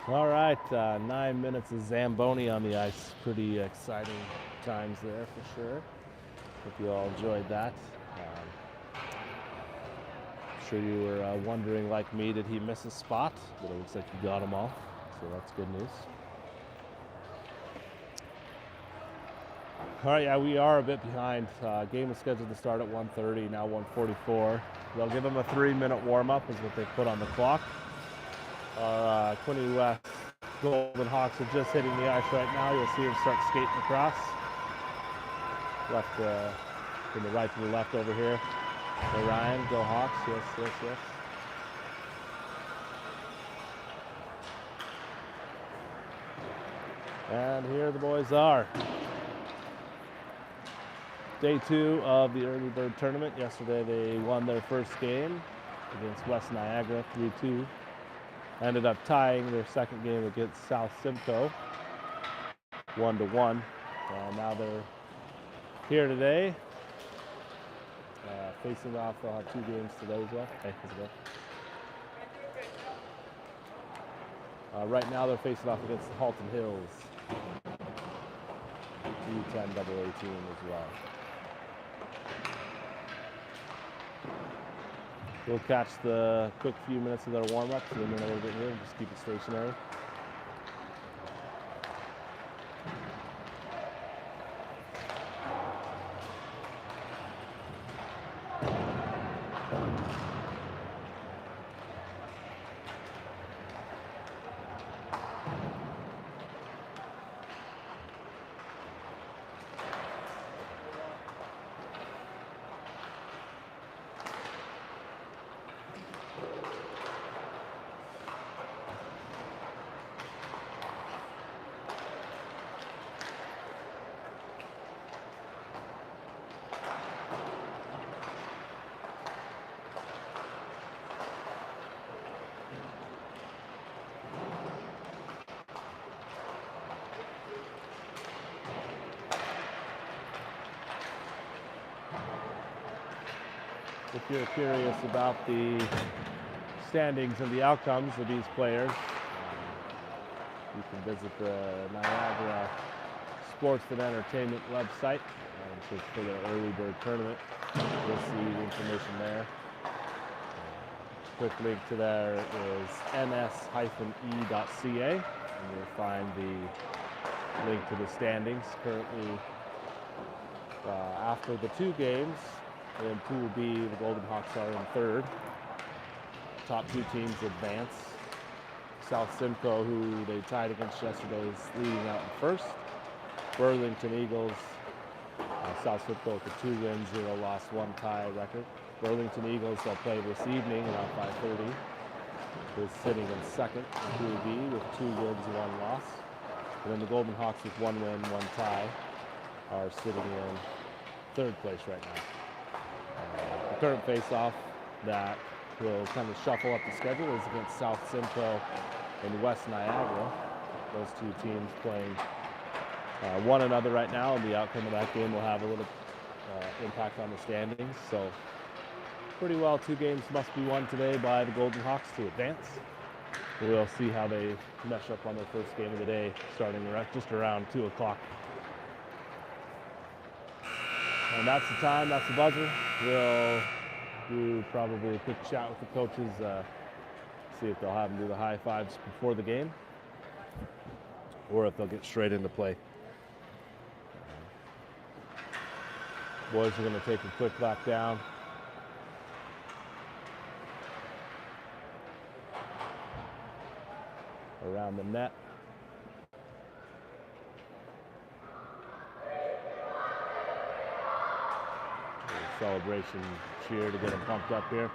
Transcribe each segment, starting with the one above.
All right, 9 minutes of Zamboni on the ice. Pretty exciting times there for sure. Hope you all enjoyed that. I'm sure you were wondering, like me, did he miss a spot? But it looks like he got them all, so that's good news. All right, yeah, we are a bit behind. Game was scheduled to start at 1:30, now 1:44. They'll give them a 3-minute warm-up is what they put on the clock. Our Quinte West Golden Hawks are just hitting the ice right now. You'll see them start skating across. Left from the right to the left over here. Go Ryan, go Hawks, yes, yes, yes. And here the boys are. Day 2 of the early bird tournament. Yesterday they won their first game against West Niagara 3-2. Ended up tying their second game against South Simcoe 1-1. Now they're here today. Facing off, they'll have 2 games today as well. Hey, how's it going? Right now they're facing off against the Halton Hills. U10AA team as well. We'll catch the quick few minutes of their warm-up, so they're a little bit here and just keep it stationary. If you're curious about the standings and the outcomes of these players, you can visit the Niagara Sports and Entertainment website, which is for the early bird tournament. You'll see the information there. Quick link to there is ns-e.ca, and you'll find the link to the standings. Currently, after the 2 games, in Pool B, the Golden Hawks are in 3rd. Top 2 teams advance. South Simcoe, who they tied against yesterday, is leading out in 1st. Burlington Eagles, South Simcoe with a 2 wins, 0 loss, 1 tie record. Burlington Eagles, they'll play this evening around 5:30. Is sitting in 2nd in Pool B with 2 wins, 1 loss. And then the Golden Hawks with 1 win, 1 tie are sitting in 3rd place right now. The current face-off that will kind of shuffle up the schedule is against South Simcoe and West Niagara. Those 2 teams playing one another right now, and the outcome of that game will have a little impact on the standings. So pretty well 2 games must be won today by the Golden Hawks to advance. We'll see how they mesh up on their first game of the day, starting just around 2 o'clock. And that's the time, that's the buzzer. We'll do probably a quick chat with the coaches, see if they'll have them do the high fives before the game, or if they'll get straight into play. Boys are going to take a quick lap down. Around the net. Celebration cheer to get them pumped up here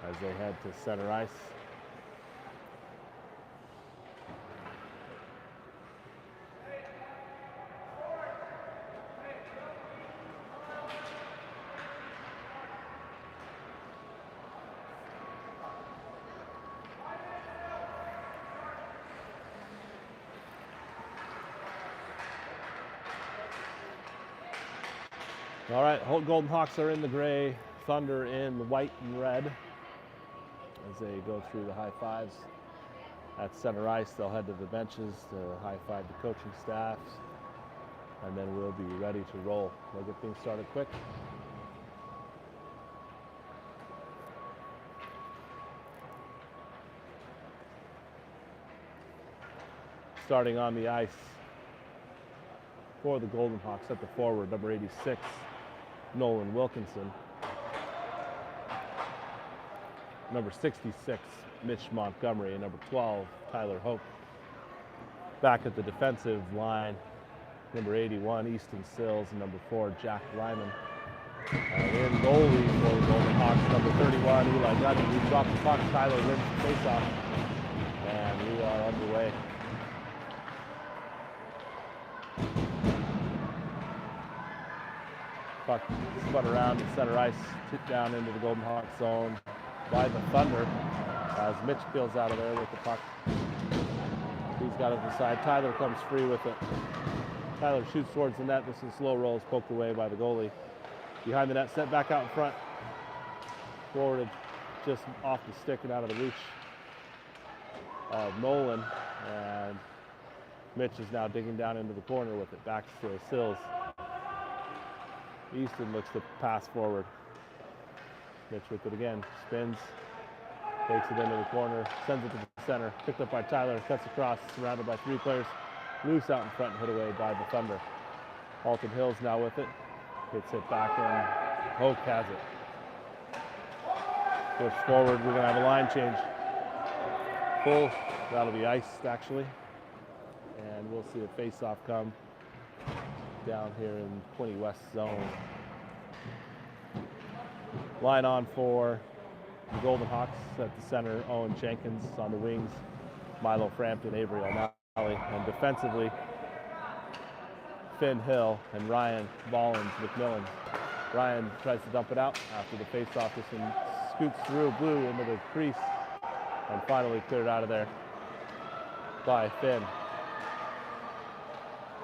as they head to center ice. All right, Golden Hawks are in the gray, Thunder in the white and red as they go through the high fives. At center ice, they'll head to the benches to high-five the coaching staffs, and then we'll be ready to roll. We'll get things started quick. Starting on the ice for the Golden Hawks at the forward, number 86, Nolan Wilkinson. Number 66, Mitch Montgomery, and number 12, Tyler Hope. Back at the defensive line, number 81, Easton Sills, and number 4, Jack Lyman. And in goalie for the Golden Hawks, number 31, Eli Gundy. We drop the puck, Tyler wins the faceoff, and we are underway. Puck spun around to center ice, tipped down into the Golden Hawks zone by the Thunder as Mitch peels out of there with the puck. He's got it to the side. Tyler comes free with it. Tyler shoots towards the net. This is slow rolls, poked away by the goalie. Behind the net, sent back out in front. Forwarded just off the stick and out of the reach of Nolan. And Mitch is now digging down into the corner with it. Back to Sills. Easton looks to pass forward. Mitch with it again. Spins. Takes it into the corner. Sends it to the center. Picked up by Tyler. Cuts across. Surrounded by 3 players. Loose out in front and hit away by the Thunder. Halton Hills now with it. Gets it back and Hoke has it. Push forward. We're going to have a line change. Full. That'll be iced actually. And we'll see a face-off come down here in Quinte West zone. Line on for the Golden Hawks at the center, Owen Jenkins. On the wings, Milo Frampton, Avery O'Malley. And defensively, Finn Hill and Ryan Ballins McMillan. Ryan tries to dump it out after the face-off. This one scoots through blue into the crease and finally cleared out of there by Finn.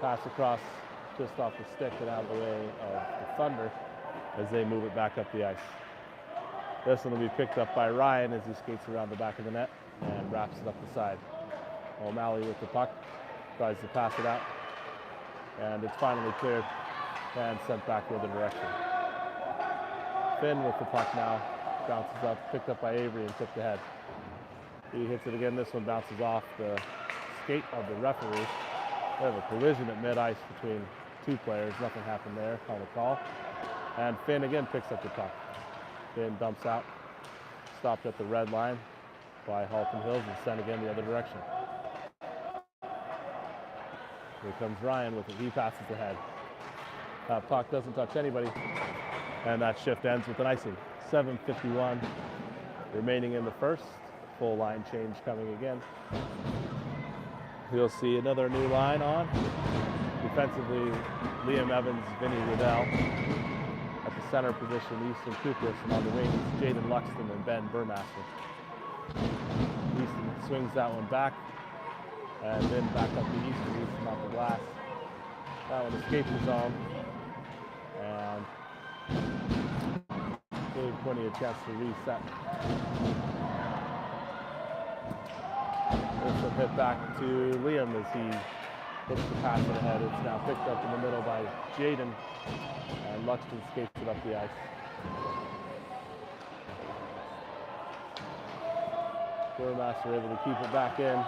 Pass across just off the stick and out of the way of the Thunder as they move it back up the ice. This one will be picked up by Ryan as he skates around the back of the net and wraps it up the side. O'Malley with the puck, tries to pass it out, and it's finally cleared and sent back the other direction. Finn with the puck now, bounces up, picked up by Avery and tipped ahead. He hits it again. This one bounces off the skate of the referee. We have a collision at mid-ice between 2 players. Nothing happened there on the call. And Finn again picks up the puck. Finn dumps out, stopped at the red line by Halton Hills and sent again the other direction. Here comes Ryan with it. He passes ahead. Puck doesn't touch anybody. And that shift ends with an icing. 7:51 remaining in the first. Full line change coming again. You'll see another new line on. Defensively, Liam Evans, Vinny Riddell. At the center position, Easton Kupris, and on the wings, Jaden Luxton and Ben Burmaster. Easton swings that one back, and then back up to Easton off the glass. That one escaped the zone, and gave Quinte a chance to reset. This will hit back to Liam as he looks to pass it ahead. It's now picked up in the middle by Jaden, and Luxton skates it up the ice. Burmaster able to keep it back in.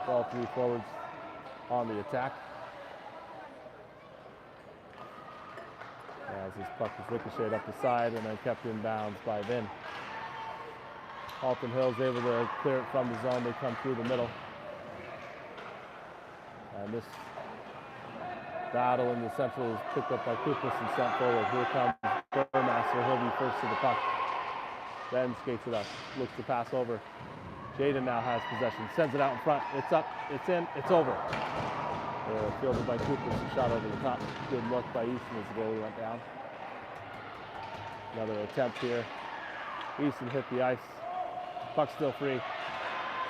All 3 forwards on the attack. As his puck is ricocheted up the side and then kept in bounds by Vin. Halton Hills able to clear it from the zone. They come through the middle. And this battle in the central is picked up by Kupris and sent forward. Here comes Burmaster. He'll be first to the puck. Then skates it up. Looks to pass over. Jaden now has possession. Sends it out in front. It's up. It's in. It's over. Fielded by Kupris. A shot over the top. Good look by Easton as the goalie went down. Another attempt here. Easton hit the ice. Puck still free.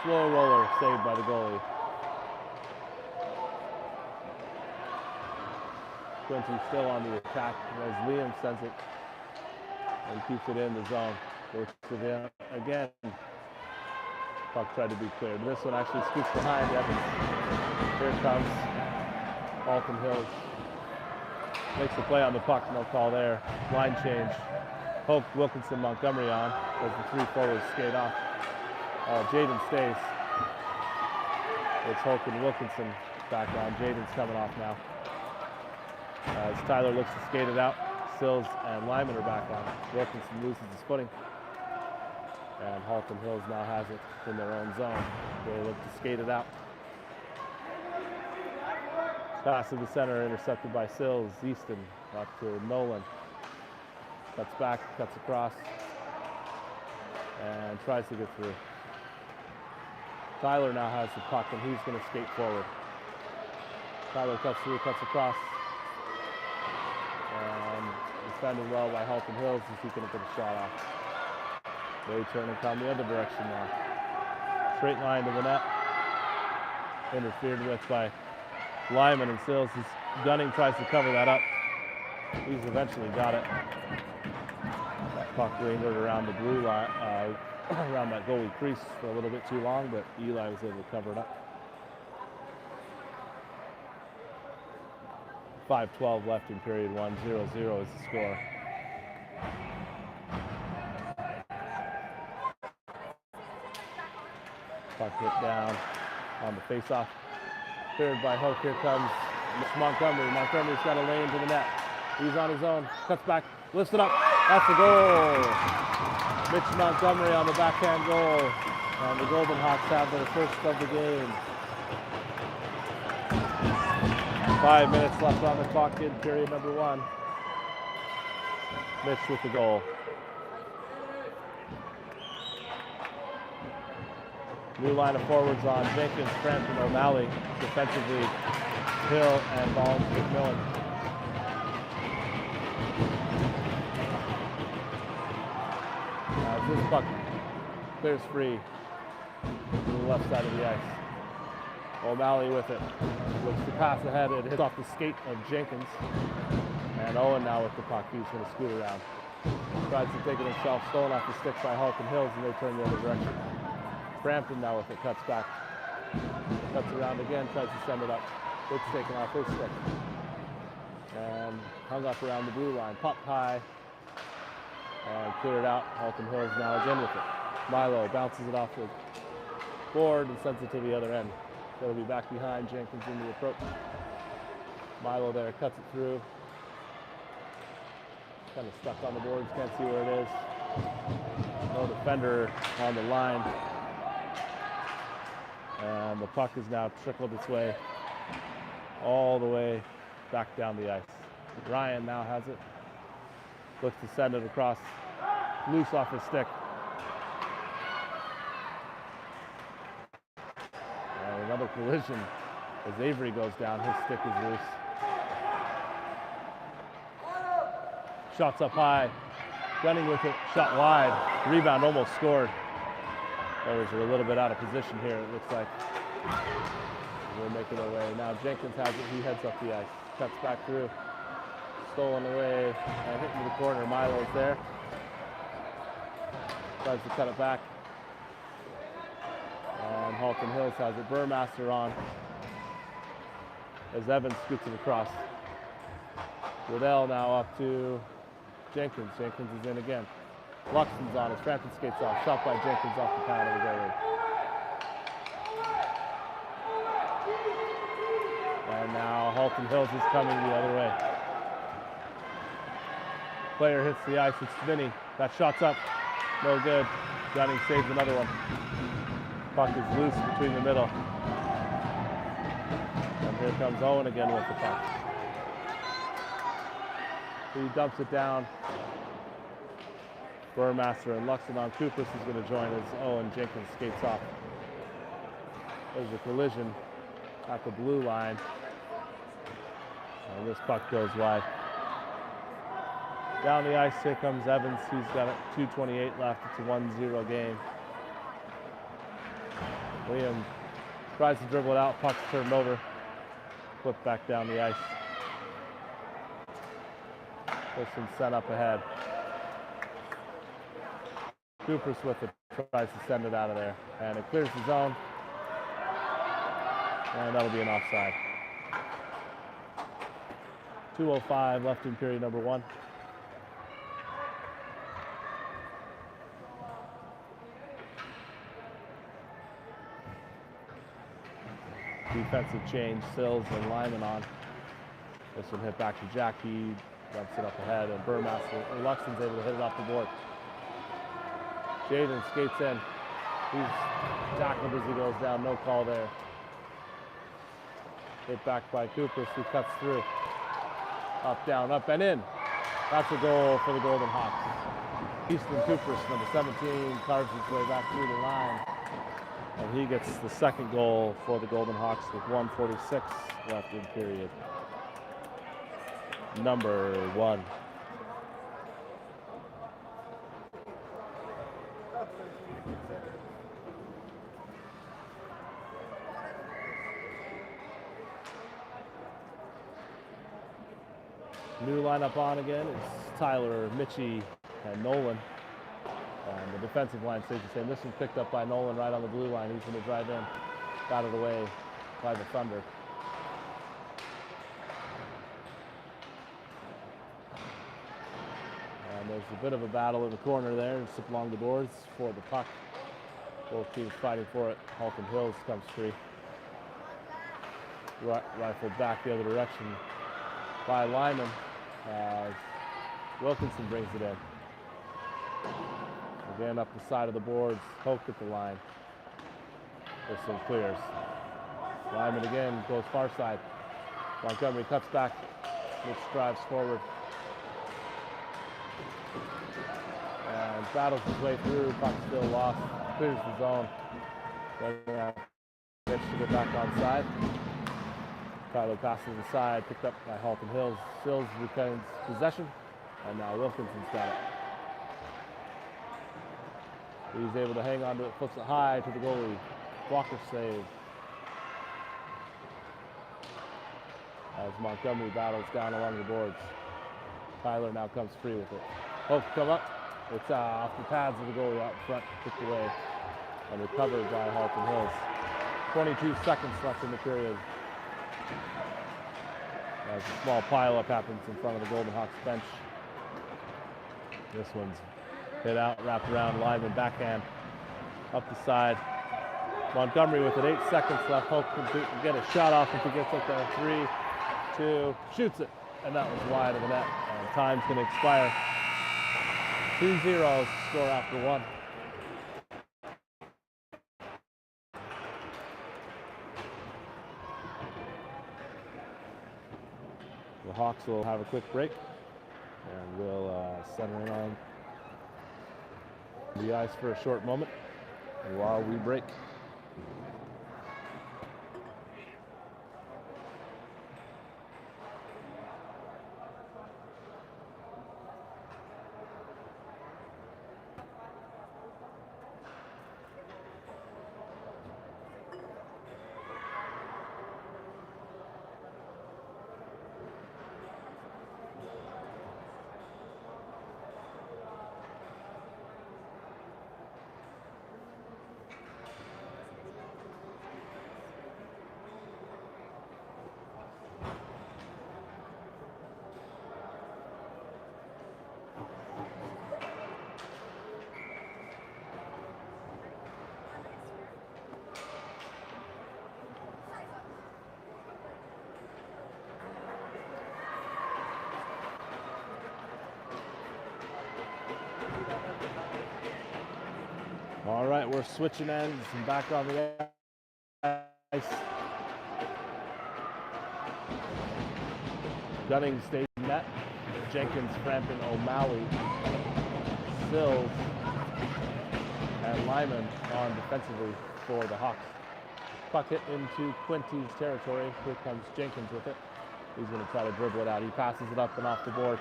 Slow roller saved by the goalie. Quinte still on the attack as Liam sends it and keeps it in the zone. Works it in again. Puck tried to be cleared. This one actually scoots behind Evans. Here comes Halton Hills. Makes the play on the puck, no call there. Line change. Hope Wilkinson Montgomery on as the three forwards skate off. Jaden stays. It's Hope and Wilkinson back on. Jaden's coming off now. As Tyler looks to skate it out, Sills and Lyman are back on. Wilkinson loses his footing. And Halton Hills now has it in their own zone. They look to skate it out. Pass to the center, intercepted by Sills. Easton up to Nolan. Cuts back, cuts across, and tries to get through. Tyler now has the puck, and he's going to skate forward. Tyler cuts through, cuts across, and defended well by Halton Hills as he can get a shot off. They turn and come the other direction now. Straight line to the net. Interfered with by Lyman, and Sills is gunning, tries to cover that up. He's eventually got it. That puck lingered around the blue line, around that goalie crease for a little bit too long, but Eli was able to cover it up. 5:12 left in period one. 0-0 is the score. Puck hit down on the face-off. Cleared by Hoke. Here comes Montgomery. Montgomery's got a lane to the net. He's on his own. Cuts back. Lifts it up. That's a goal. Mitch Montgomery on the backhand goal. And the Golden Hawks have their first of the game. 5 minutes left on the clock in period number one. Mitch with the goal. New line of forwards on Jenkins, Frampton, O'Malley. Defensively, Hill and Ballins McMillan. As this puck clears free to the left side of the ice. O'Malley with it. Looks to pass ahead. It hits off the skate of Jenkins. And Owen now with the puck. He's going to scoot around. Tries to take it himself. Stolen off the stick by Halton Hills, and they turn the other direction. Frampton now with it. Cuts back. Cuts around again. Tries to send it up. It's taken off his stick. And hung up around the blue line. Popped high. And cleared out. Halton Hills now again with it. Milo bounces it off the board and sends it to the other end. It'll be back behind Jenkins in the approach. Milo there cuts it through. Kind of stuck on the boards, can't see where it is. No defender on the line. And the puck is now trickled its way all the way back down the ice. Ryan now has it. Looks to send it across, loose off his stick. And another collision as Avery goes down. His stick is loose. Shots up high. Gunning with it. Shot wide. Rebound almost scored. Oilers are a little bit out of position here, it looks like. We're making our way. Now Jenkins has it. He heads up the ice. Cuts back through. Stolen away and hit into the corner. Milo's there. Tries to cut it back. And Halton Hills has it. Burmaster on as Evans scoots it across. Liddell now up to Jenkins. Jenkins is in again. Luxton's on as Frampton skates off. Shot by Jenkins off the pad of the goalie. And now Halton Hills is coming the other way. Player hits the ice. It's Vinny. That shot's up. No good. Gunning saves another one. Puck is loose between the middle. And here comes Owen again with the puck. He dumps it down. Burmaster and Luxton on. Kupris is going to join as Owen Jenkins skates off. There's a collision at the blue line. And this puck goes wide. Down the ice, here comes Evans. He's got it. 2:28 left. It's a 1-0 game. Liam tries to dribble it out. Puck's turned over. Flipped back down the ice. This one's sent up ahead. Kupris with it. tries to send it out of there, and it clears the zone, and that'll be an offside. 2:05 left in period number 1. Defensive change, Sills and Lyman on. This one hit back to Jack. He dumps it up ahead, and Luxton's able to hit it off the board. Jaden skates in. He's tackled as he goes down. No call there. Hit back by Cooper, who cuts through. Up, down, up, and in. That's a goal for the Golden Hawks. Easton Cooper, number 17, carves his way back through the line. And he gets the second goal for the Golden Hawks with 1:46 left in period number 1. New lineup on again. It's Tyler, Mitchie, and Nolan. And the defensive line stays the same. This one's picked up by Nolan right on the blue line. He's going to drive in. Got it away by the Thunder. And there's a bit of a battle in the corner there. It's along the boards for the puck. Both teams fighting for it. Halton Hills comes free. Rifled back the other direction by Lyman as Wilkinson brings it in. Again up the side of the boards, poked at the line. This one clears. Lyman again goes far side. Montgomery cuts back. Mitch drives forward. And battles his way through. Puck still lost. Clears the zone. Mitch to get back on side. Tyler passes aside, picked up by Halton Hills. Sills retains possession, and now Wilkinson's got it. He's able to hang on to it, flips it high to the goalie. Walker save. As Montgomery battles down along the boards. Tyler now comes free with it. Hope come up. It's off the pads of the goalie out front, kicked away, and recovered by Halton Hills. 22 seconds left in the period. As a small pileup happens in front of the Golden Hawks bench. This one's hit out, wrapped around, Lyman backhand, up the side. Montgomery with it, 8 seconds left. Hope can get a shot off if he gets up there. 3, 2, shoots it, and that was wide of the net. And time's going to expire. 2-0 score after 1. The Hawks will have a quick break, and we'll center in on the ice for a short moment while we break. All right, we're switching ends and back on the ice. Gunning stays in net. Jenkins, Frampton, O'Malley, Sills, and Lyman on defensively for the Hawks. Puck hit into Quinte's territory. Here comes Jenkins with it. He's going to try to dribble it out. He passes it up and off the board.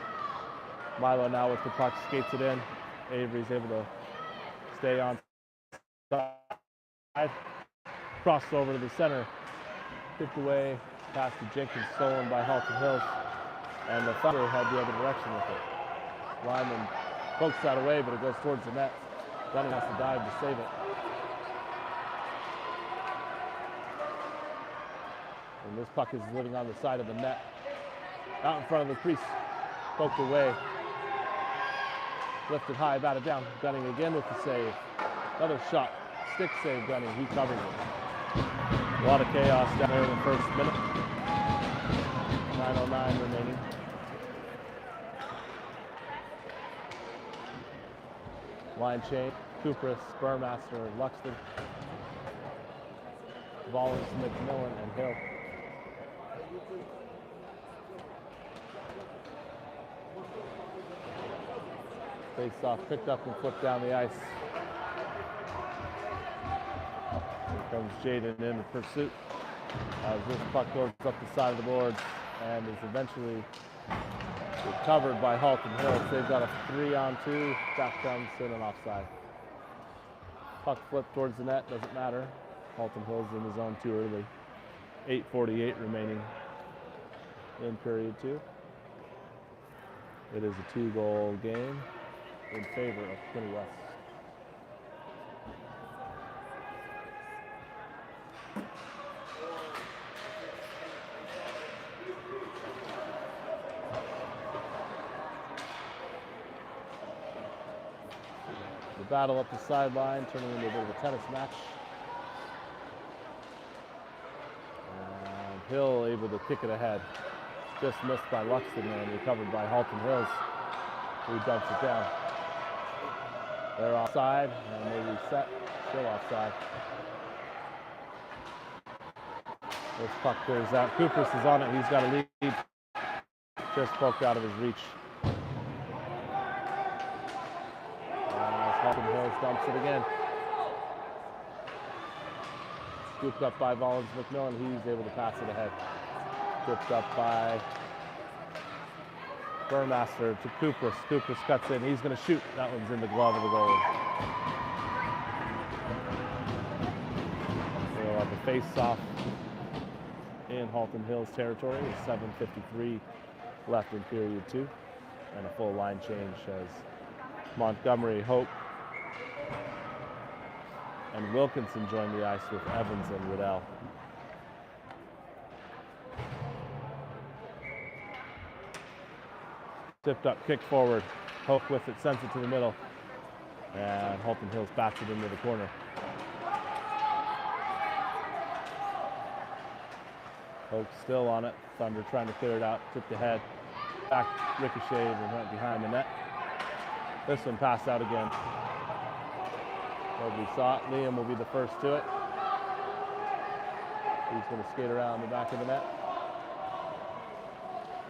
Milo now with the puck, skates it in. Avery's able to stay on side. Crossed over to the center. Tipped away. Pass to Jenkins, stolen by Halton Hills. And the Thunder head the other direction with it. Lyman pokes that away, but it goes towards the net. Gunning has to dive to save it. And this puck is living on the side of the net. Out in front of the crease. Poked away. Lifted high, batted down. Gunning again with the save. Another shot. Stick save, Gunning. He covers it. A lot of chaos down there in the first minute. 9:09 remaining. Line change. Kupris, Burmaster, Luxton, Vollins, McMillan, and Hill. Face off, picked up and flipped down the ice. Here comes Jaden in pursuit as this puck goes up the side of the boards and is eventually recovered by Halton Hills. They've got a 3-on-2. Back comes in and offside. Puck flipped towards the net, doesn't matter. Halton Hills in the zone too early. 8:48 remaining in period 2. It is a 2-goal game in favor of Quinte West. The battle up the sideline, turning into a bit of a tennis match. And Hill able to kick it ahead. Just missed by Luxton and recovered by Halton Hills, who dumps it down. They're offside, and they reset. Still offside. This puck clears out. Kupris is on it. He's got a lead. Just poked out of his reach. Halton Hills dumps it again. Scooped up by Vollins McMillan. He's able to pass it ahead. Scooped up by Burmaster to Kupris. Kupris cuts in. He's going to shoot. That one's in the glove of the goalie. We'll have a face-off in Halton Hills territory with 7:53 left in period 2. And a full line change as Montgomery, Hope, and Wilkinson join the ice with Evans and Riddell. Tipped up, kick forward. Hope with it, sends it to the middle. And Halton Hills bats it into the corner. Hope still on it. Thunder trying to clear it out, tipped ahead. Back ricocheted and went behind the net. This one passed out again. Nobody saw it. Liam will be the first to it. He's going to skate around the back of the net.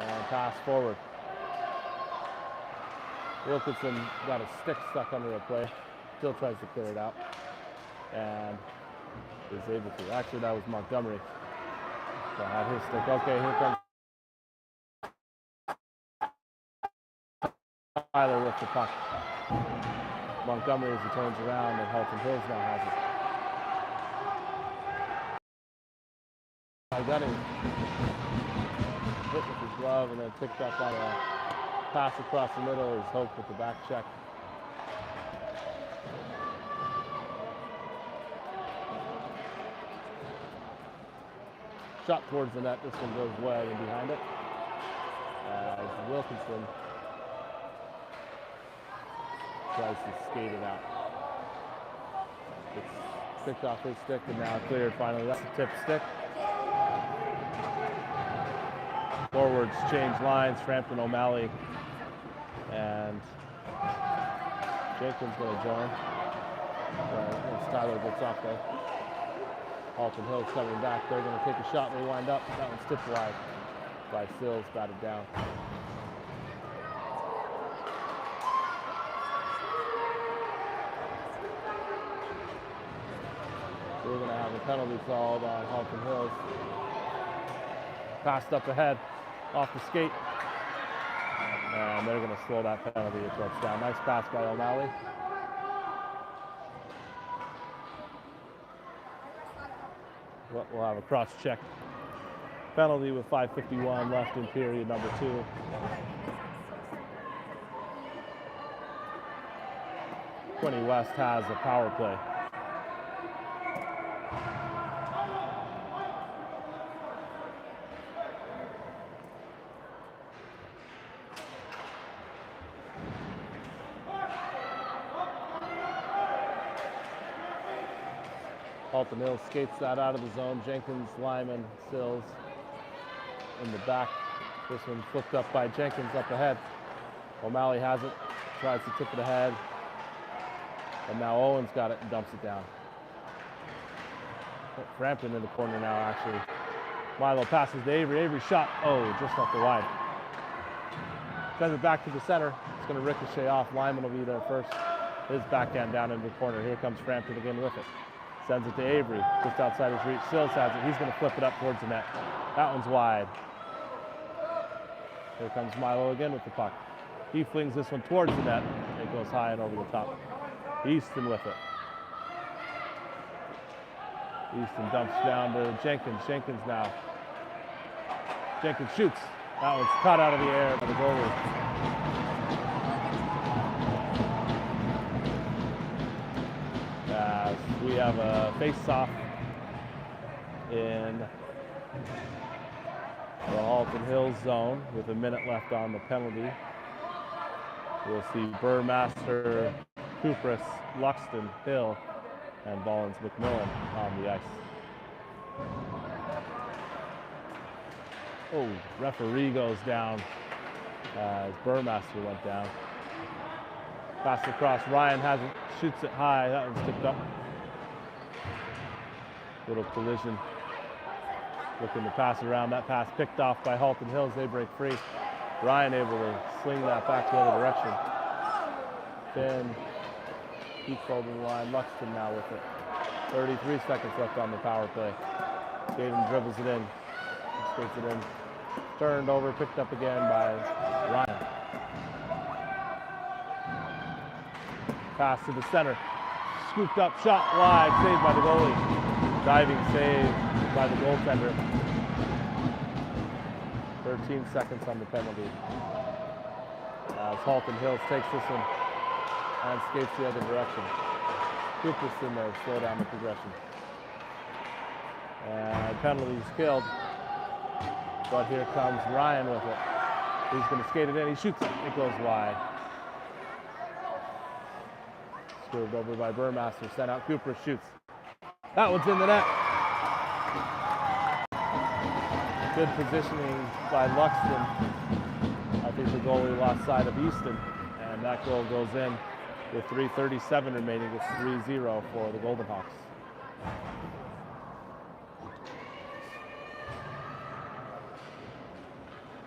And pass forward. Wilkinson got a stick stuck under a play. Still tries to clear it out. And is able to. Actually, that was Montgomery. So had his stick. Okay, here comes Tyler with the puck. Montgomery as he turns around, and Halton Hills now has it. I got him hit with his glove and then picked up on a pass across the middle. Is Hope with the back check. Shot towards the net. This one goes well and behind it. As Wilkinson tries to skate it out. It's picked off his stick and now cleared finally. That's a tip stick. Forwards change lines. Frampton, O'Malley, and Jenkins going to join. Once Tyler gets off there. Halton Hills coming back. They're going to take a shot and they wind up. That one's tipped wide by Sills, batted down. We're going to have a penalty called on Halton Hills. Passed up ahead, off the skate. And they're going to slow that penalty approach down. Nice pass by O'Malley. We'll have a cross-check penalty with 5:51 left in period number 2. Quinte West has a power play. Halton Hills skates that out of the zone. Jenkins, Lyman, Sills in the back. This one flipped up by Jenkins up ahead. O'Malley has it, tries to tip it ahead. And now Owens got it and dumps it down. Frampton in the corner now, actually. Milo passes to Avery. Avery shot, just off the wide. Sends it back to the center. It's going to ricochet off. Lyman will be there first. His backhand down into the corner. Here comes Frampton again with it. Sends it to Avery, just outside his reach. Sills has it. He's going to flip it up towards the net. That one's wide. Here comes Milo again with the puck. He flings this one towards the net. It goes high and over the top. Easton with it. Easton dumps down to Jenkins. Jenkins now. Jenkins shoots. That one's caught out of the air by the goalie. We have a face-off in the Halton Hills zone with a minute left on the penalty. We'll see Burmaster, Kupris, Luxton, Hill, and Ballins McMillan on the ice. Referee goes down as Burmaster went down. Pass across, Ryan has it, shoots it high, that one's tipped up. Little collision. Looking to pass around. That pass picked off by Halton Hills. They break free. Ryan able to sling that back the other direction. Finn keeps holding the line. Luxton now with it. 33 seconds left on the power play. Gaten dribbles it in. Skates it in. Turned over, picked up again by Ryan. Pass to the center. Scooped up, shot wide, saved by the goalie. Diving save by the goaltender. 13 seconds on the penalty. As Halton Hills takes this one and skates the other direction. Kupris in there, slow down the progression. And penalty's killed. But here comes Ryan with it. He's going to skate it in. He shoots it. It goes wide. Swerved over by Burmaster. Sent out. Kupris shoots. That one's in the net. Good positioning by Luxton. I think the goalie lost sight of Easton, and that goal goes in with 3:37 remaining. It's 3-0 for the Golden Hawks.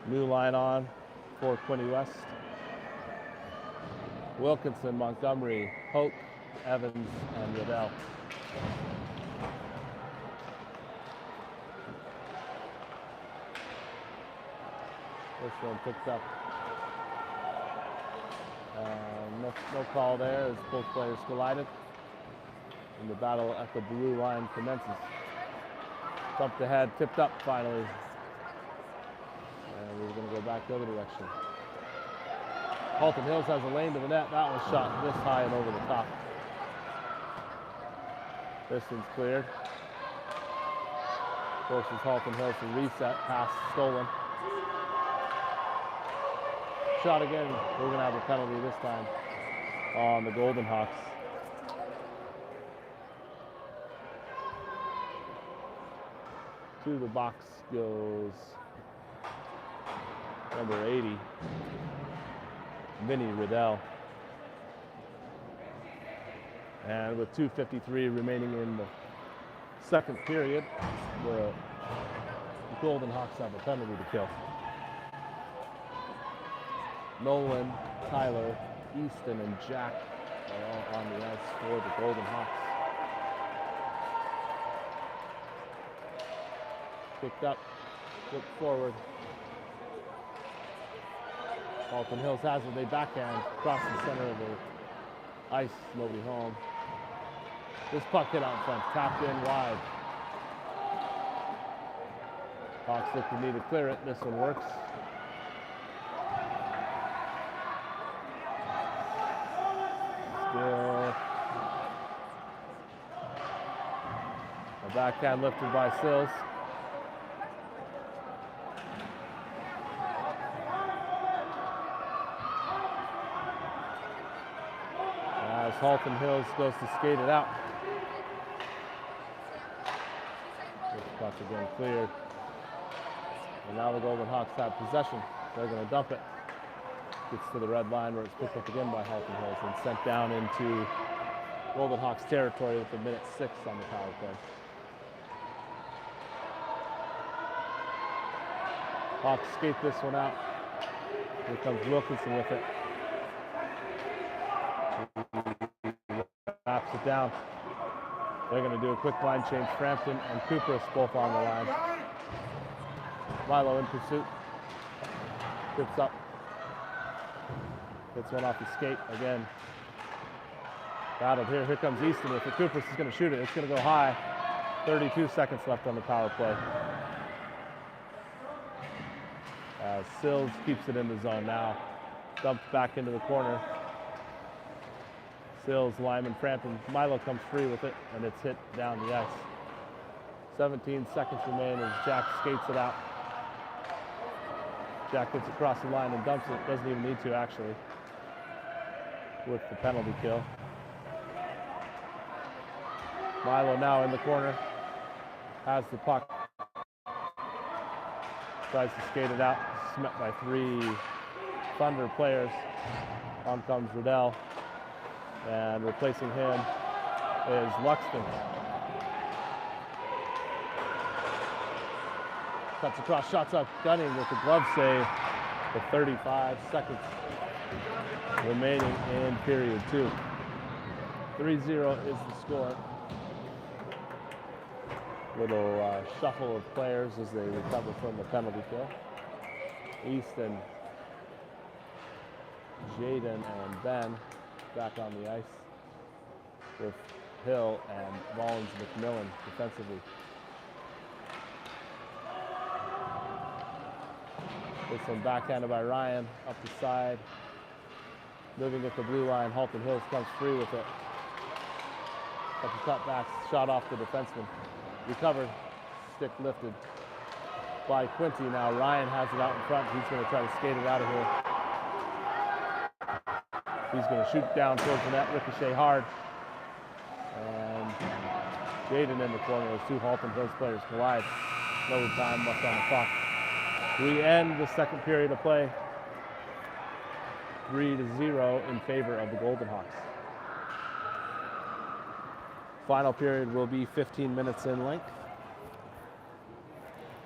New line on for Quinte West. Wilkinson, Montgomery, Hoke, Evans, and Riddell. This one picked up. No call there as both players collided. And the battle at the blue line commences. Bumped ahead, tipped up finally. And we're going to go back the other direction. Halton Hills has a lane to the net. That was shot this high and over the top. This one's cleared. Forces Halton Hills to reset. Pass stolen. Shot again. We're going to have a penalty this time on the Golden Hawks. To the box goes number 80, Vinny Riddell. And with 2:53 remaining in the second period, the Golden Hawks have a penalty to kill. Nolan, Tyler, Easton, and Jack are all on the ice for the Golden Hawks. Picked up, looked forward. Halton Hills has it. They backhand across the center of the ice. Nobody home. This puck hit out front, tapped in wide. Hawks look to need to clear it. This one works. Still a backhand lifted by Sills. As Halton Hills goes to skate it out. This puck's again cleared. And now the Golden Hawks have possession. They're going to dump it. Gets to the red line where it's picked up again by Halton Hills and sent down into Golden Hawks territory with a minute 6 on the power play. Hawks skate this one out. Here comes Wilkinson with it. Wraps it down. They're going to do a quick line change. Frampton and Cooper both on the line. Milo in pursuit. Tips up. Gets one off the skate again. Battled here. Here comes Easton with it. Cooper is going to shoot it. It's going to go high. 32 seconds left on the power play. As Sills keeps it in the zone now. Dumped back into the corner. Sills, Lyman, Frampton. Milo comes free with it, and it's hit down the ice. 17 seconds remain as Jack skates it out. Jack gets across the line and dumps it. Doesn't even need to, actually, with the penalty kill. Milo now in the corner. Has the puck. Tries to skate it out. Met by 3 Thunder players. On comes Riddell. And replacing him is Luxton. Cuts across, shots up, Gunning with the glove save with 35 seconds remaining in period 2. 3-0 is the score. Little shuffle of players as they recover from the penalty kill. Easton, Jaden, and Ben back on the ice with Hill and Mullins McMillan defensively. This one backhanded by Ryan up the side. Moving at the blue line, Halton Hills comes free with it. Couple cutbacks, shot off the defenseman. Recovered, stick lifted by Quinte. Now Ryan has it out in front. He's going to try to skate it out of here. He's going to shoot down towards the net, ricochet hard. And Jaden in the corner as 2 Halton Hills players collide. No time left on the clock. We end the second period of play 3-0 in favor of the Golden Hawks. Final period will be 15 minutes in length.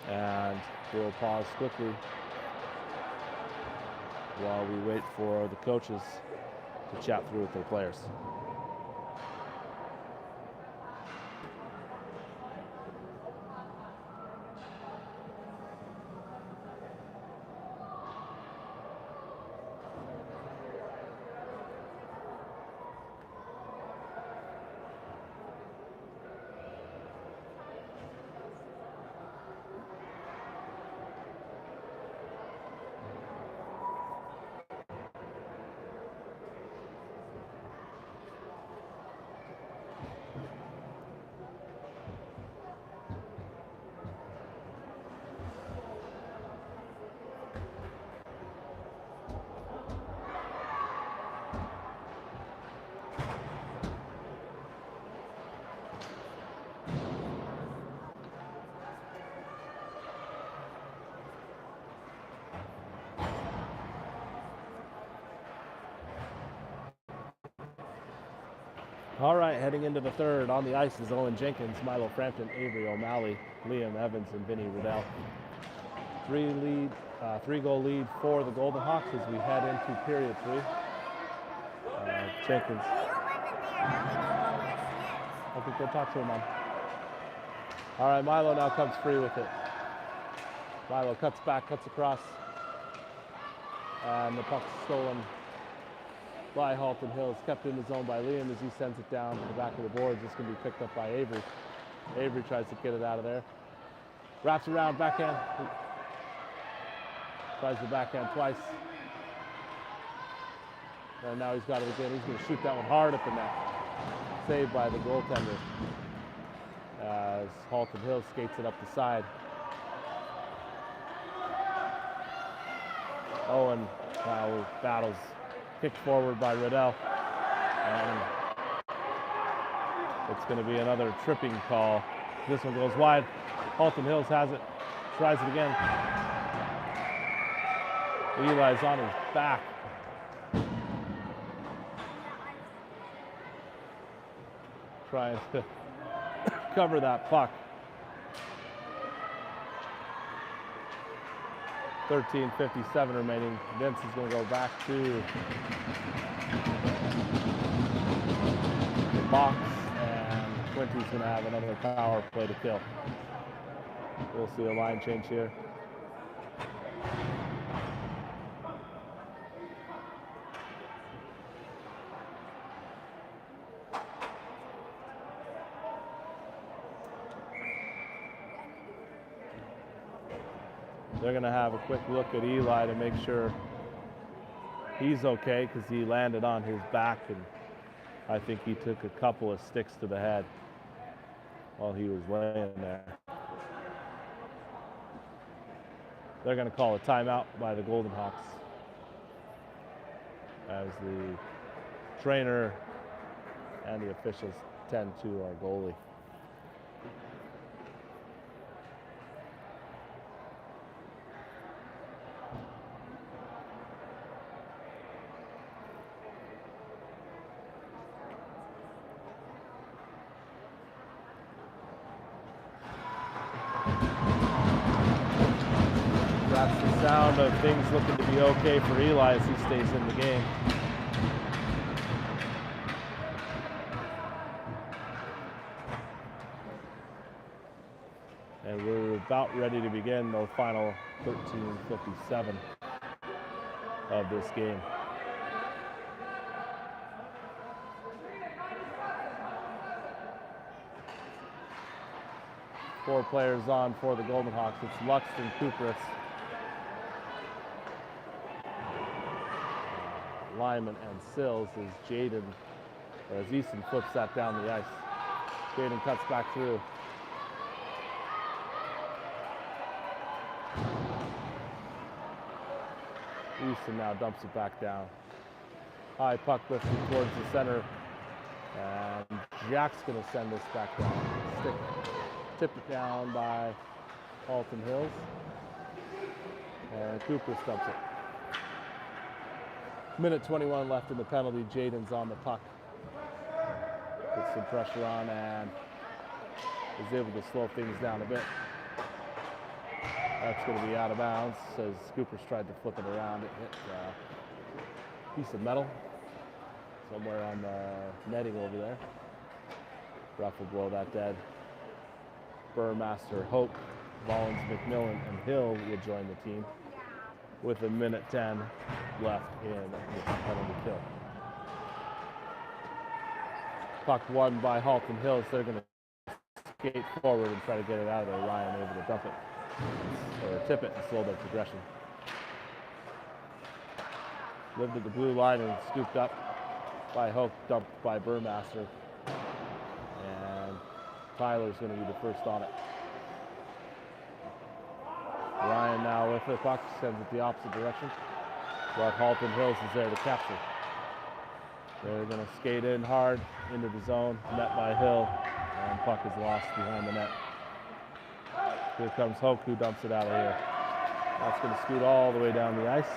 And we'll pause quickly while we wait for the coaches to chat through with their players. All right, heading into the third. On the ice is Owen Jenkins, Milo Frampton, Avery O'Malley, Liam Evans, and Vinny Riddell. 3-goal lead for the Golden Hawks as we head into period 3. Jenkins. I think go talk to him, Mom. All right, Milo now comes free with it. Milo cuts back, cuts across, and the puck's stolen by Halton Hills, kept in the zone by Liam as he sends it down to the back of the boards. It's going to be picked up by Avery. Avery tries to get it out of there. Wraps around, backhand. Tries the backhand twice. And now he's got it again. He's going to shoot that one hard at the net. Saved by the goaltender as Halton Hills skates it up the side. Owen now battles, kicked forward by Riddell. And it's going to be another tripping call. This one goes wide. Halton Hills has it, tries it again. Eli's on his back. Trying to cover that puck. 13:57 remaining. Vince is going to go back to the box, and Quinte's going to have another power play to kill. We'll see a line change here. They're going to have a quick look at Eli to make sure he's okay, because he landed on his back, and I think he took a couple of sticks to the head while he was laying there. They're going to call a timeout by the Golden Hawks as the trainer and the officials tend to our goalie. That's the sound of things looking to be okay for Eli as he stays in the game. And we're about ready to begin the final 13:57 of this game. Four players on for the Golden Hawks. It's Luxton, Kupris, Lyman, and Sills as Jaden, or as Easton flips that down the ice. Jaden cuts back through. Easton now dumps it back down. High puck lifted towards the center, and Jack's going to send this back down. Tipped it down by Halton Hills, and Cooper stumps it. Minute 21 left in the penalty. Jaden's on the puck. Gets some pressure on and is able to slow things down a bit. That's going to be out of bounds as Cooper's tried to flip it around. It hit a piece of metal somewhere on the netting over there. Ref will blow that dead. Burmaster, Hope, Mullins, McMillan, and Hill will join the team with a minute 10 left in the penalty kill. Puck won by Halton Hills. They're going to skate forward and try to get it out of there. Ryan able to dump it, or tip it and slow their progression. Lived at the blue line and scooped up by Hope, dumped by Burmaster. And Tyler's going to be the first on it. Ryan now with the puck, sends it the opposite direction. But Halton Hills is there to capture. They're going to skate in hard into the zone, net by Hill, and puck is lost behind the net. Here comes Hoke, who dumps it out of here. That's going to scoot all the way down the ice.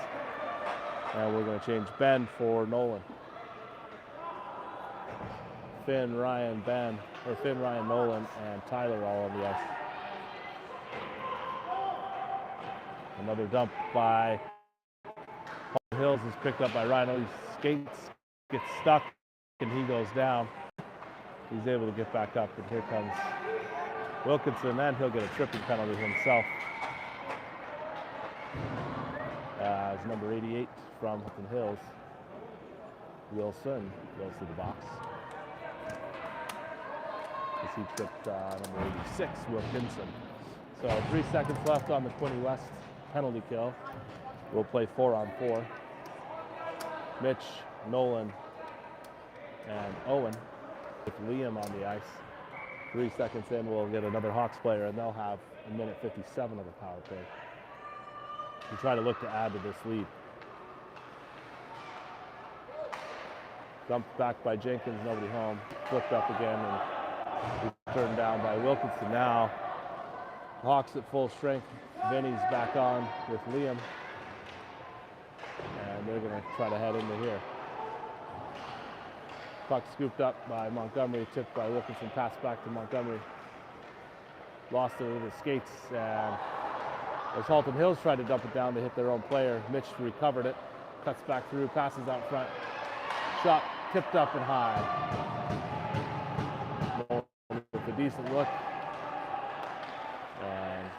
And we're going to change Ben for Nolan. Finn, Ryan, Nolan, and Tyler all on the ice. Another dump by Halton Hills is picked up by Rhino. He skates, gets stuck, and he goes down. He's able to get back up, and here comes Wilkinson, and he'll get a tripping penalty himself. As number 88 from Halton Hills, Wilson goes to the box. As he tripped number 86, Wilkinson. So 3 seconds left on the Quinte West penalty kill. We'll play 4-on-4. Mitch Nolan and Owen with Liam on the ice. 3 seconds in, we'll get another Hawks player, and they'll have a minute 57 of the power play. We try to look to add to this lead. Dumped back by Jenkins, nobody home. Flipped up again, and turned down by Wilkinson. Now, Hawks at full strength. Vinny's back on with Liam, and they're going to try to head into here. Puck scooped up by Montgomery, tipped by Wilkinson, passed back to Montgomery. Lost it with his skates, and as Halton Hills tried to dump it down to hit their own player, Mitch recovered it, cuts back through, passes out front. Shot tipped up and high. With a decent look. And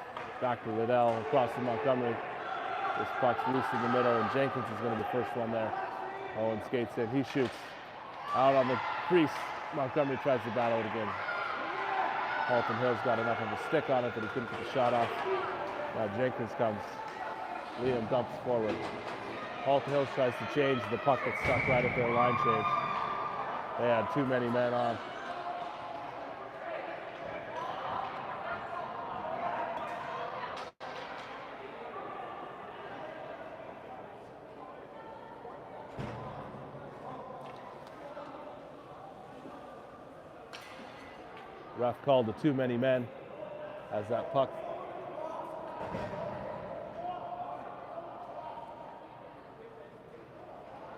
back to Liddell across to Montgomery. This puck's loose in the middle, and Jenkins is going to be the first one there. Owen skates in, he shoots. Out on the crease, Montgomery tries to battle it again. Halton Hills got enough of a stick on it, but he couldn't get the shot off. Now Jenkins comes. Liam dumps forward. Halton Hills tries to change. The puck gets stuck right at their line change. They had too many men on. Ref called the too many men as that puck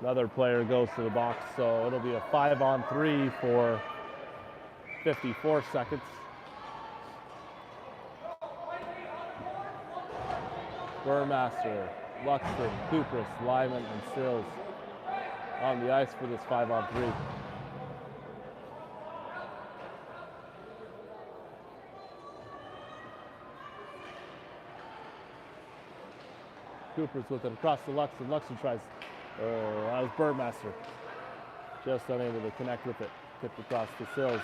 another player goes to the box, so it'll be a 5-on-3 for 54 seconds. Burmaster, Luxton, Kupris, Lyman, and Sills on the ice for this 5-on-3. Kupris with it across to Luxton. Luxton tries. That was Burmaster. Just unable to connect with it. Tipped across to Sills.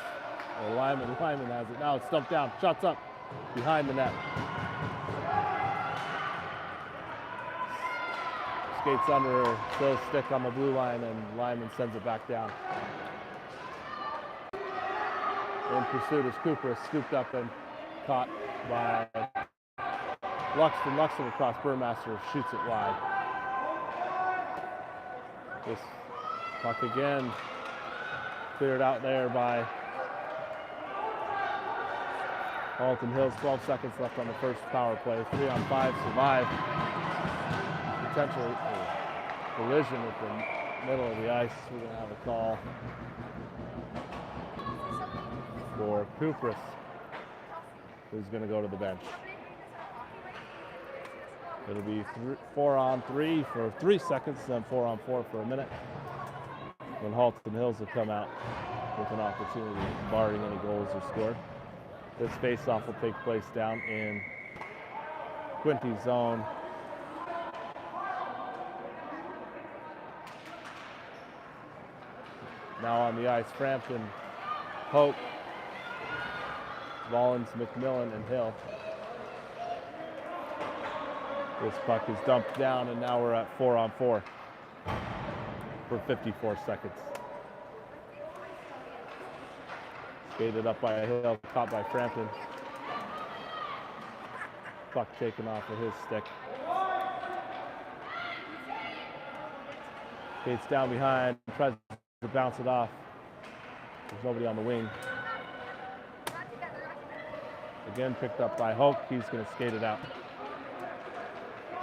Lyman has it. Now it's stumped down. Shots up behind the net. Skates under Sills' stick on the blue line, and Lyman sends it back down. In pursuit is Kupris, scooped up and caught by Luxton. Luxton across Burmaster, shoots it wide. This puck again cleared out there by Halton Hills. 12 seconds left on the first power play. 3-on-5 survive. Potential collision with the middle of the ice. We're going to have a call for Kupris, who's going to go to the bench. It'll be 4-on-3 for 3 seconds, then 4-on-4 for a minute. When Halton Hills will come out with an opportunity, barring any goals are scored. This face-off will take place down in Quinte's zone. Now on the ice, Frampton, Hope, Rollins, McMillan, and Hill. This puck is dumped down, and now we're at 4-on-4 for 54 seconds. Skated up by Hill, caught by Frampton. Puck taken off of his stick. Skates down behind, tries to bounce it off. There's nobody on the wing. Again picked up by Hoke. He's going to skate it out.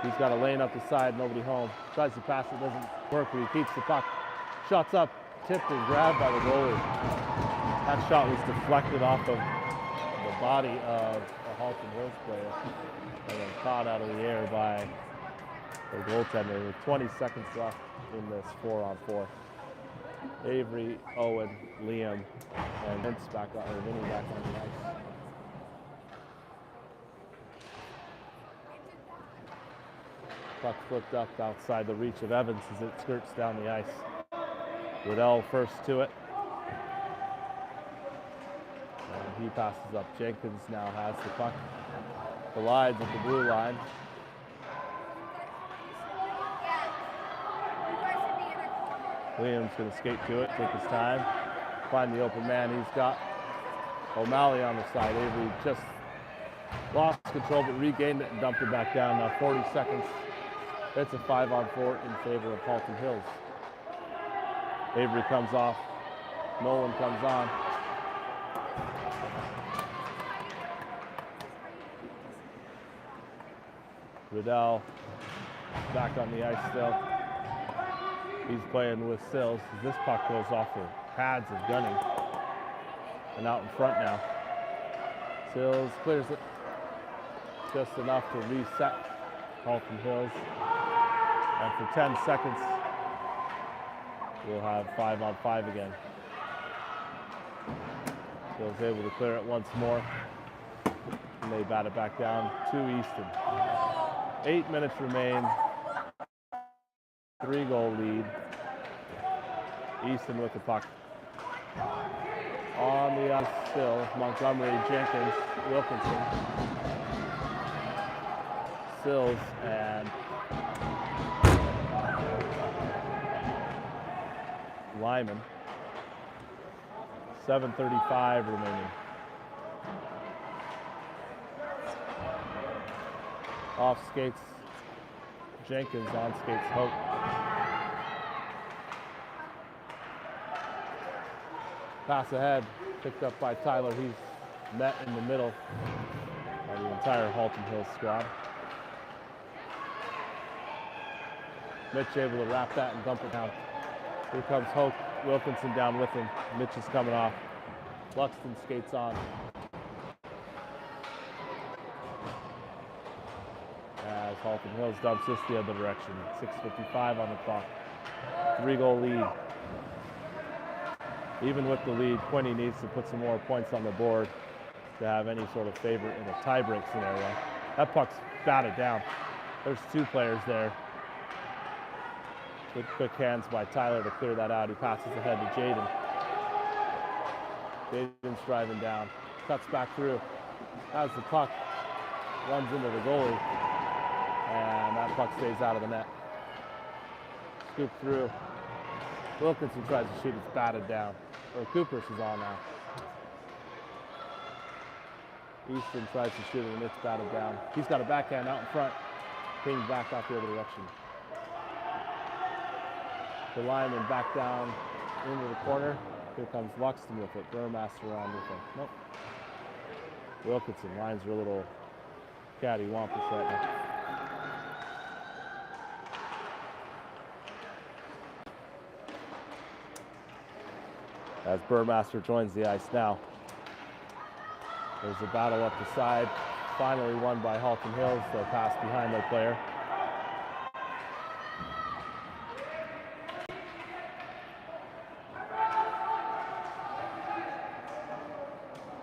He's got a lane up the side, nobody home. Tries to pass it, doesn't work, but he keeps the puck. Shots up, tipped and grabbed by the goalie. That shot was deflected off of the body of a Halton Hills player and then caught out of the air by the goaltender with 20 seconds left in this 4-on-4. Avery, Owen, Liam, and Vinny back on the ice. Puck flipped up outside the reach of Evans as it skirts down the ice. Liddell first to it. And he passes up. Jenkins now has the puck. Collides at the blue line. Liam's going to skate to it, take his time, find the open man. He's got O'Malley on the side. Avery just lost control but regained it and dumped it back down. Now 40 seconds. It's a 5-on-4 in favor of Halton Hills. Avery comes off. Nolan comes on. Riddell back on the ice still. He's playing with Sills. This puck goes off the pads of Gunning. And out in front now. Sills clears it. Just enough to reset Halton Hills. And for 10 seconds, we'll have 5-on-5 again. Sills able to clear it once more. And they bat it back down to Easton. 8 minutes remain. 3-goal lead. Easton with the puck. On the ice still, Montgomery, Jenkins, Wilkinson, Sills, and Lyman. 7:35 remaining. Off skates Jenkins, on skates Hope. Pass ahead, picked up by Tyler. He's met in the middle by the entire Halton Hills squad. Mitch able to wrap that and dump it down. Here comes Hope, Wilkinson down with him. Mitch is coming off. Luxton skates on. As Halton Hills dumps this the other direction. 6:55 on the clock. 3-goal lead. Even with the lead, Quinte needs to put some more points on the board to have any sort of favor in a tiebreak scenario. That puck's batted down. There's 2 players there. Good quick hands by Tyler to clear that out. He passes ahead to Jaden. Jaden's driving down. Cuts back through. Has the puck. Runs into the goalie. And that puck stays out of the net. Scoop through. Wilkinson tries to shoot. It's batted down. Or Cooper's is on now. Easton tries to shoot it and it's batted down. He's got a backhand out in front. Pinged back off the other direction. The lineman back down into the corner. Here comes Luxton with it. Burmaster on with it. Nope. Wilkinson. Lines are a little cattywampus right now. As Burmaster joins the ice now. There's a battle up the side. Finally won by Halton Hills. They'll pass behind their player.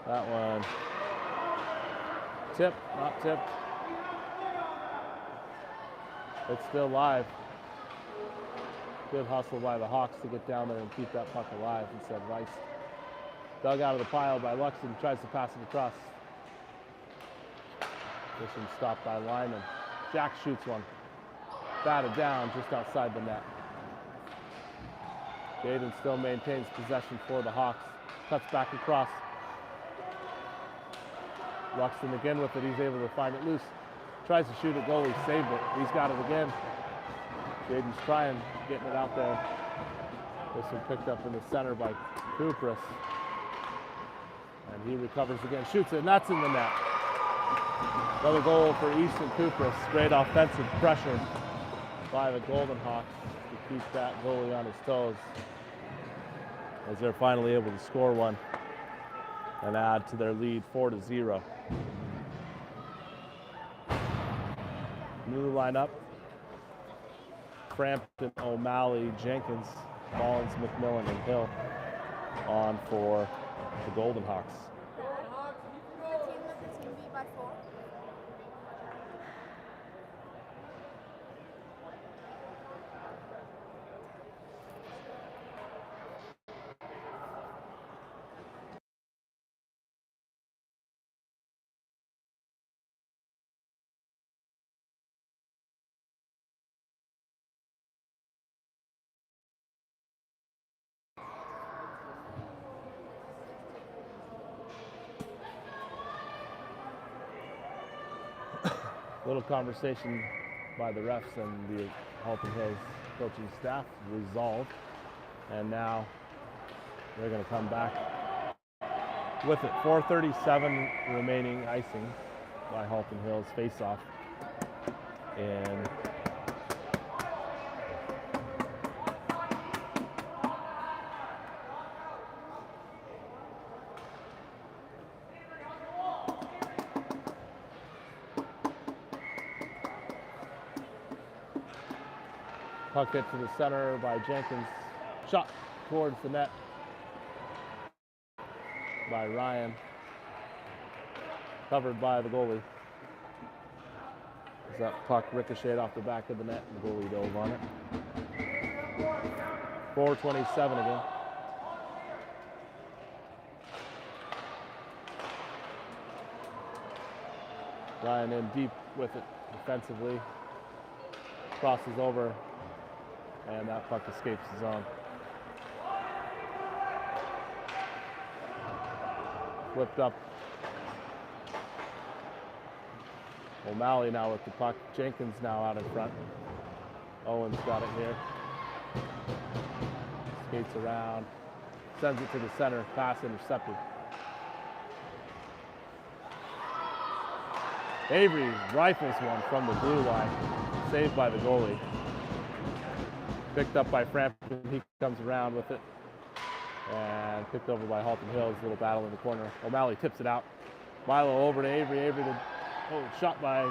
That one. Tipped, not tipped. It's still live. Good hustle by the Hawks to get down there and keep that puck alive instead of ice. Dug out of the pile by Luxton, tries to pass it across. This one stopped by Lyman. Jack shoots one. Batted down just outside the net. Jaden still maintains possession for the Hawks. Cuts back across. Luxton again with it. He's able to find it loose. Tries to shoot it, goalie saved it. He's got it again. Jaden's trying, getting it out there. This one picked up in the center by Kupris. And he recovers again, shoots it, and that's in the net. Another goal for Easton Kupris. Great offensive pressure by the Golden Hawks to keep that goalie on his toes as they're finally able to score one and add to their lead 4-0. New lineup. Frampton, O'Malley, Jenkins, Mullins, McMillan, and Hill on for the Golden Hawks. Little conversation by the refs and the Halton Hills coaching staff resolved, and now they're going to come back with it. 4:37 remaining, icing by Halton Hills, face-off. And puck hit to the center by Jenkins. Shot towards the net by Ryan. Covered by the goalie. As that puck ricocheted off the back of the net, and the goalie dove on it. 4:27 again. Ryan in deep with it defensively. Crosses over, and that puck escapes the zone. Flipped up. O'Malley now with the puck. Jenkins now out in front. Owen's got it here. Skates around. Sends it to the center. Pass intercepted. Avery rifles one from the blue line. Saved by the goalie. Picked up by Frampton. He comes around with it. And picked over by Halton Hills. Little battle in the corner. O'Malley tips it out. Milo over to Avery. Avery to shot by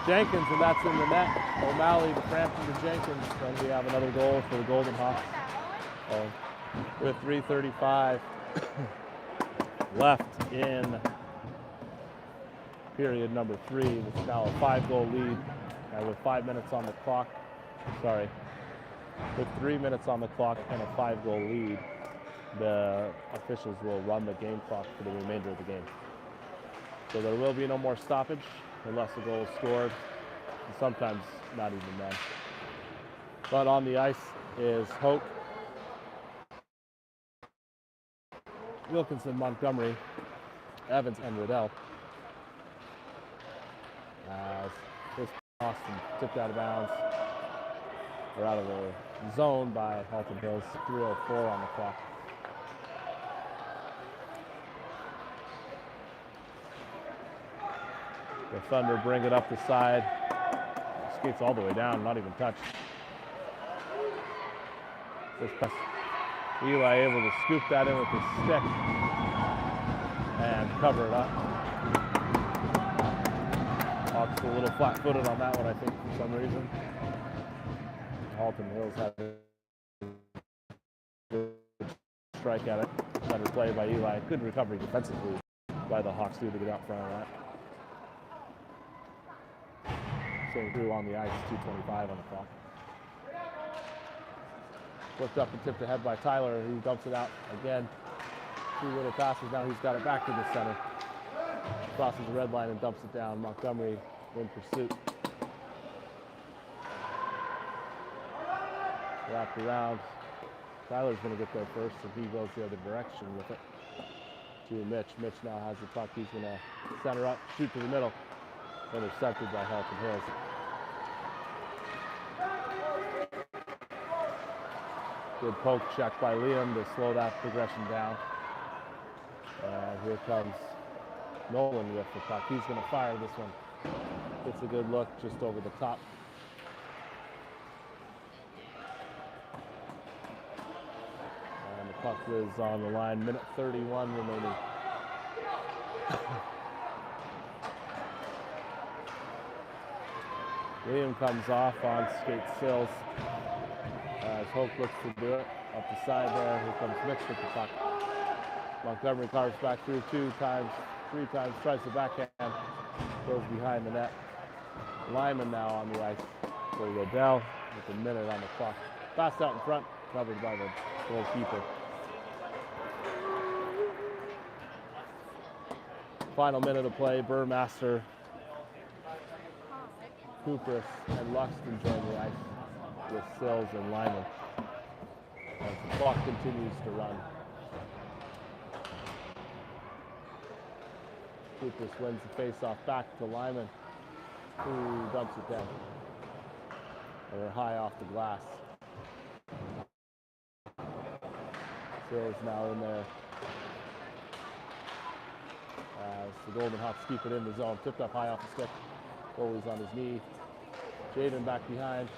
Jenkins, and that's in the net. O'Malley to Frampton to Jenkins. And we have another goal for the Golden Hawks. With 3:35 left in period number 3. It's now a 5-goal lead. And with 5 minutes on the clock, with 3 minutes on the clock and a 5-goal lead, the officials will run the game clock for the remainder of the game. So there will be no more stoppage unless a goal is scored, and sometimes not even then. But on the ice is Hoke, Wilkinson, Montgomery, Evans, and Riddell. As this Austin tipped out of bounds, or out of the zone by Halton Hills. 3:04 on the clock. The Thunder bring it up the side. Skates all the way down, not even touched. This pass, Eli able to scoop that in with his stick and cover it up. Hawks a little flat-footed on that one, I think, for some reason. Halton Hills had a strike at it. Better play by Eli. Good recovery defensively by the Hawks too to get out front of that. Same crew on the ice, 2:25 on the clock. Flipped up and tipped ahead by Tyler, who dumps it out again. 2 little passes, now he's got it back to the center. Crosses the red line and dumps it down. Montgomery in pursuit. Wrapped around. Tyler's going to get there first, and he goes the other direction with it to Mitch. Mitch now has the puck. He's going to center up, shoot to the middle. Intercepted by Halton Hills. Good poke check by Liam to slow that progression down. And here comes Nolan with the puck. He's going to fire this one. Gets a good look just over the top. And the puck is on the line. Minute 31 remaining. Liam comes off on skate Sills as Hope looks to do it. Up the side there, here comes Mitch with the puck. Montgomery carves back through 2 times, 3 times, tries the backhand, goes behind the net. Lyman now on the ice for Riddell with a minute on the clock. Passed out in front, covered by the goalkeeper. Final minute of play, Burmaster, Kupris, and Luxton join the ice with Sills and Lyman as the clock continues to run. Kupris wins the face-off back to Lyman. Ooh, dumps it down. They're high off the glass. Sills now in there. As the Golden Hawks keep it in the zone. Tipped up high off the stick. Goalie's on his knee. Jaden back behind.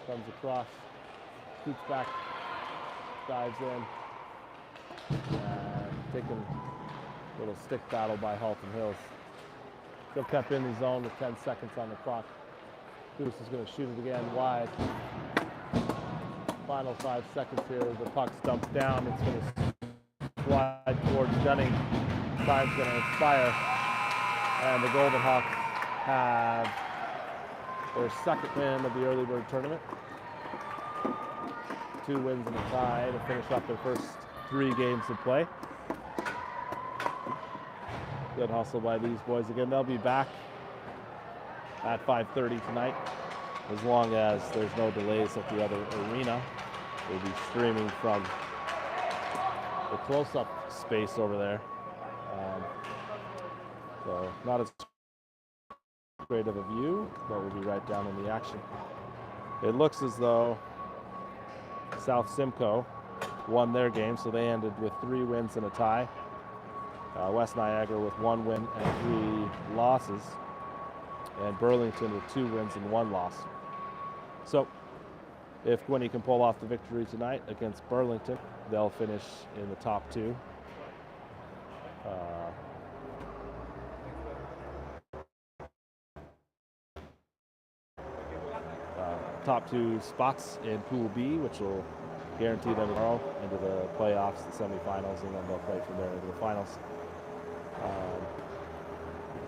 Comes across. Scoots back. Dives in. And taking a little stick battle by Halton Hills. Still kept in the zone with 10 seconds on the clock. Goose is going to shoot it again wide. Final 5 seconds here. The puck's dumped down. It's going to slide towards Dunning. Time's going to expire. And the Golden Hawks have their second win of the early bird tournament. 2 wins and a tie to finish up their first 3 games of play. Good hustle by these boys again. They'll be back at 5:30 tonight, as long as there's no delays at the other arena. We'll be streaming from the close-up space over there. So not as great of a view, but we'll be right down in the action. It looks as though South Simcoe won their game, so they ended with 3 wins and a tie. West Niagara with 1 win and 3 losses, and Burlington with 2 wins and 1 loss. So if Quinte can pull off the victory tonight against Burlington, they'll finish in the top 2. Top 2 spots in Pool B, which will guarantee them tomorrow into the playoffs, the semifinals, and then they'll play from there into the finals.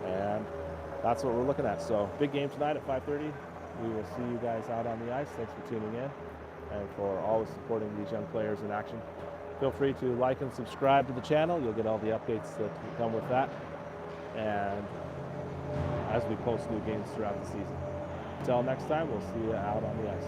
And that's what we're looking at. So big game tonight at 5:30. We will see you guys out on the ice. Thanks for tuning in and for always supporting these young players in action. Feel free to like and subscribe to the channel. You'll get all the updates that come with that. And as we post new games throughout the season. Until next time, we'll see you out on the ice.